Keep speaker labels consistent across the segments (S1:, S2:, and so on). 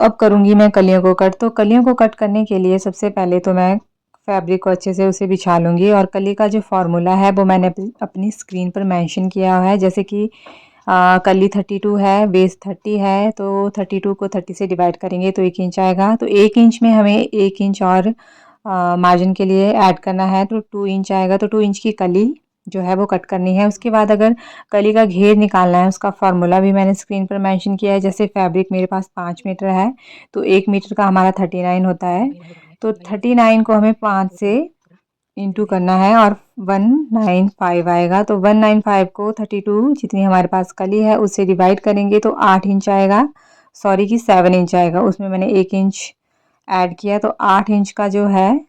S1: अब करूँगी मैं कलियों को कट। तो कलियों को कट करने के लिए सबसे पहले तो मैं फैब्रिक को अच्छे से उसे बिछा लूँगी और कली का जो फार्मूला है वो मैंने अपनी स्क्रीन पर मेंशन किया हुआ है। जैसे कि कली 32 है, बेस 30 है, तो 32 को 30 से डिवाइड करेंगे तो 1 इंच आएगा। तो 1 इंच में हमें 1 इंच और मार्जिन के लिए ऐड करना है, तो 2 इंच आएगा। तो 2 इंच की कली जो है वो कट करनी है। उसके बाद अगर कली का घेर निकालना है, उसका फार्मूला भी मैंने स्क्रीन पर मेंशन किया है। जैसे फैब्रिक मेरे पास 5 मीटर है, तो 1 मीटर का हमारा 39 होता है। तो 39 को हमें 5 से इंटू करना है और 195 आएगा। तो 195 को 32 जितनी हमारे पास कली है उससे डिवाइड करेंगे तो 8 इंच आएगा, सॉरी कि 7 इंच आएगा। उसमें मैंने 1 इंच ऐड किया, तो 8 इंच का जो है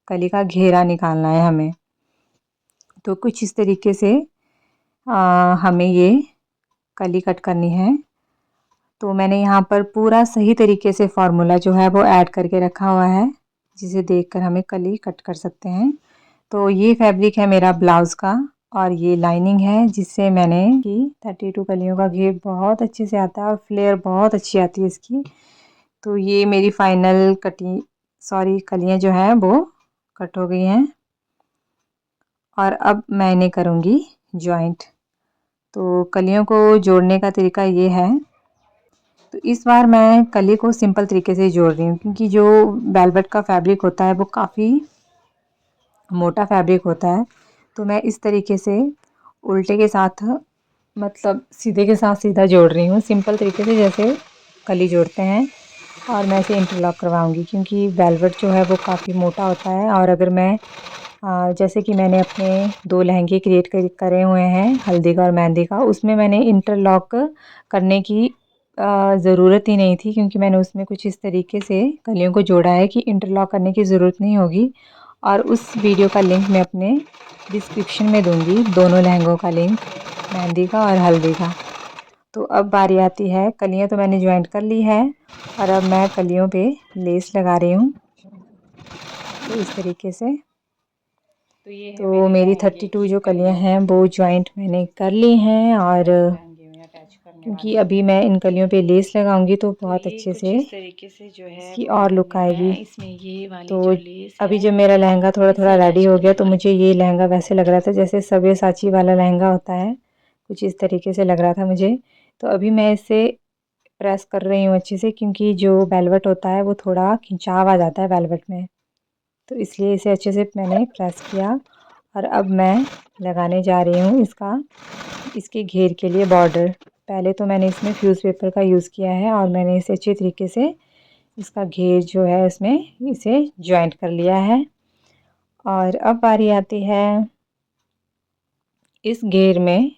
S1: कली का घेरा निकालना है हमें। तो कुछ इस तरीके से हमें ये कली कट करनी है। तो मैंने यहाँ पर पूरा सही तरीके से फार्मूला जो है वो ऐड करके रखा हुआ है, जिसे देखकर हमें कली कट कर सकते हैं। तो ये फैब्रिक है मेरा ब्लाउज़ का और ये लाइनिंग है जिससे मैंने की 32 कलियों का घेर बहुत अच्छे से आता है और फ्लेयर बहुत अच्छी आती है इसकी। तो ये मेरी फाइनल कलियाँ जो हैं वो कट हो गई हैं और अब मैं इन्हें करूँगी जॉइंट। तो कलियों को जोड़ने का तरीका ये है। तो इस बार मैं कली को सिंपल तरीके से जोड़ रही हूँ, क्योंकि जो वेलवेट का फैब्रिक होता है वो काफ़ी मोटा फैब्रिक होता है। तो मैं इस तरीके से उल्टे के साथ, मतलब सीधे के साथ सीधा जोड़ रही हूँ, सिंपल तरीके से जैसे कली जोड़ते हैं। और मैं इसे इंटरलॉक करवाऊँगी क्योंकि वेलवेट जो है वो काफ़ी मोटा होता है। और अगर मैं जैसे कि मैंने अपने 2 लहंगे क्रिएट करे हुए हैं, हल्दी का और मेहंदी का, उसमें मैंने इंटरलॉक करने की ज़रूरत ही नहीं थी, क्योंकि मैंने उसमें कुछ इस तरीके से कलियों को जोड़ा है कि इंटरलॉक करने की ज़रूरत नहीं होगी। और उस वीडियो का लिंक मैं अपने डिस्क्रिप्शन में दूंगी, दोनों लहंगों का लिंक, मेहंदी का और हल्दी का। तो अब बारी आती है, कलियां तो मैंने ज्वाइंट कर ली है और अब मैं कलियों पे लेस लगा रही हूँ, तो इस तरीके से।
S2: तो ये है
S1: तो
S2: मेरे
S1: मेरी
S2: लहंगे
S1: 32
S2: की
S1: जो कलियां
S2: कलियाँ
S1: हैं वो ज्वाइंट मैंने कर ली हैं। और
S2: लहंगे में अटैच करने
S1: क्योंकि
S2: वाली हूँ।
S1: अभी मैं इन कलियों पे लेस लगाऊंगी तो
S2: तो
S1: बहुत
S2: ये
S1: अच्छे
S2: कुछ
S1: से
S2: इस तरीके से जो है
S1: इसकी और
S2: वो
S1: लुक आएगी।
S2: मैं इसमें ये वाली
S1: तो
S2: जो लेस
S1: अभी
S2: है
S1: जब मेरा लहंगा थोड़ा
S2: इसे
S1: थोड़ा रेडी
S2: अटैच
S1: हो गया
S2: करने
S1: तो
S2: वाली
S1: मुझे ये लहंगा वैसे लग रहा था जैसे सब्यसाची वाला लहंगा होता है, कुछ इस तरीके से लग रहा था मुझे। तो अभी मैं इसे प्रेस कर रही हूँ अच्छे से, क्योंकि जो वेलवेट होता है वो थोड़ा खिंचाव आ जाता है वेलवेट में, तो इसलिए इसे अच्छे से मैंने प्रेस किया। और अब मैं लगाने जा रही हूँ इसके घेर के लिए बॉर्डर। पहले तो मैंने इसमें फ्यूज़ पेपर का यूज़ किया है और मैंने इसे अच्छे तरीके से इसका घेर जो है उसमें इसे जॉइंट कर लिया है। और अब बारी आती है इस घेर में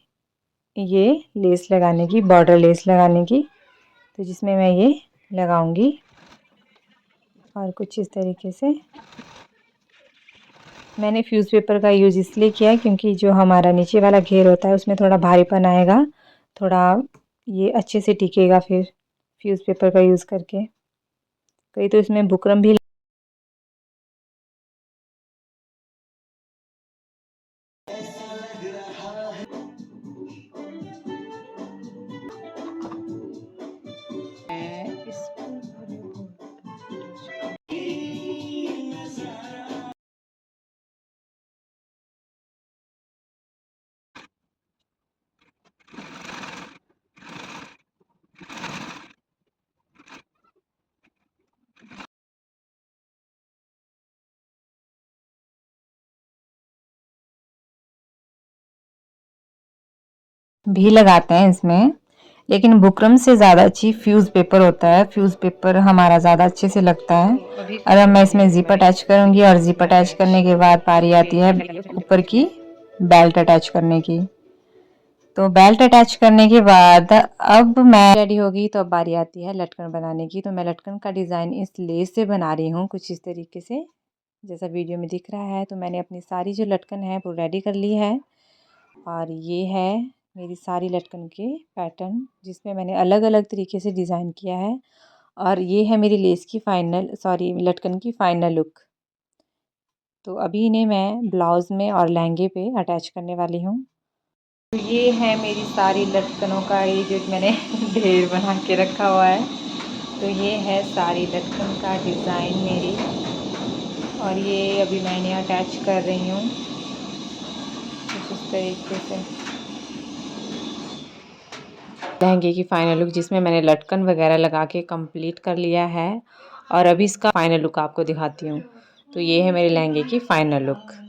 S1: ये लेस लगाने की, बॉर्डर लेस लगाने की, तो जिसमें मैं ये लगाऊंगी और कुछ इस तरीके से। मैंने फ्यूज़ पेपर का यूज़ इसलिए किया क्योंकि जो हमारा नीचे वाला घेर होता है उसमें थोड़ा भारीपन आएगा, थोड़ा ये अच्छे से टिकेगा फिर फ्यूज़ पेपर का यूज़ करके। कई तो इसमें बुकरम भी
S2: मैं इसको पूरे बोर्ड
S1: भी लगाते हैं इसमें, लेकिन बुकरम से ज़्यादा अच्छी फ्यूज़ पेपर होता है। फ्यूज़ पेपर हमारा ज़्यादा अच्छे से लगता है।
S2: तो अभी
S1: और अब
S2: कर
S1: मैं
S2: रही
S1: इसमें
S2: हूँ
S1: ज़िप
S2: मैं
S1: अटैच करूँगी और ज़िप
S2: इसमें
S1: अटैच
S2: अटैच।
S1: करने के बाद बारी आती है ऊपर की बेल्ट अटैच करने की। तो बेल्ट अटैच करने के बाद अब मैं रेडी होगी, तो अब बारी आती है लटकन बनाने की। तो मैं लटकन का डिज़ाइन इस लेस से बना रही हूँ कुछ इस तरीके से, जैसा वीडियो में दिख रहा है। तो मैंने अपनी सारी जो लटकन है वो रेडी कर ली है और ये है मेरी सारी लटकन के पैटर्न, जिसमें मैंने अलग अलग तरीके से डिज़ाइन किया है। और ये है मेरी लेस की लटकन की फाइनल लुक। तो अभी इन्हें मैं ब्लाउज़ में और लहंगे पे अटैच करने वाली हूँ। तो ये है मेरी सारी लटकनों का ये जो मैंने ढेर बना के रखा हुआ है। तो ये है सारी लटकन का डिज़ाइन मेरी, और ये अभी मैंने अटैच कर रही हूँ कुछ इस तरीके से। लहंगे की फ़ाइनल लुक जिसमें मैंने लटकन वगैरह लगा के कंप्लीट कर लिया है, और अभी इसका फ़ाइनल लुक आपको दिखाती हूँ। तो ये है मेरे लहंगे की फ़ाइनल लुक।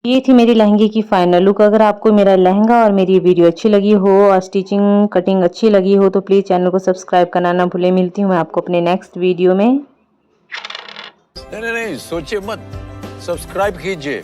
S1: ये थी मेरी लहंगे की फाइनल लुक। अगर आपको मेरा लहंगा और मेरी वीडियो अच्छी लगी हो और स्टिचिंग कटिंग अच्छी लगी हो तो प्लीज़ चैनल को सब्सक्राइब करना ना भूलें। मिलती हूँ मैं आपको अपने नेक्स्ट वीडियो में।
S3: नहीं, सोचिए मत, सब्सक्राइब कीजिए।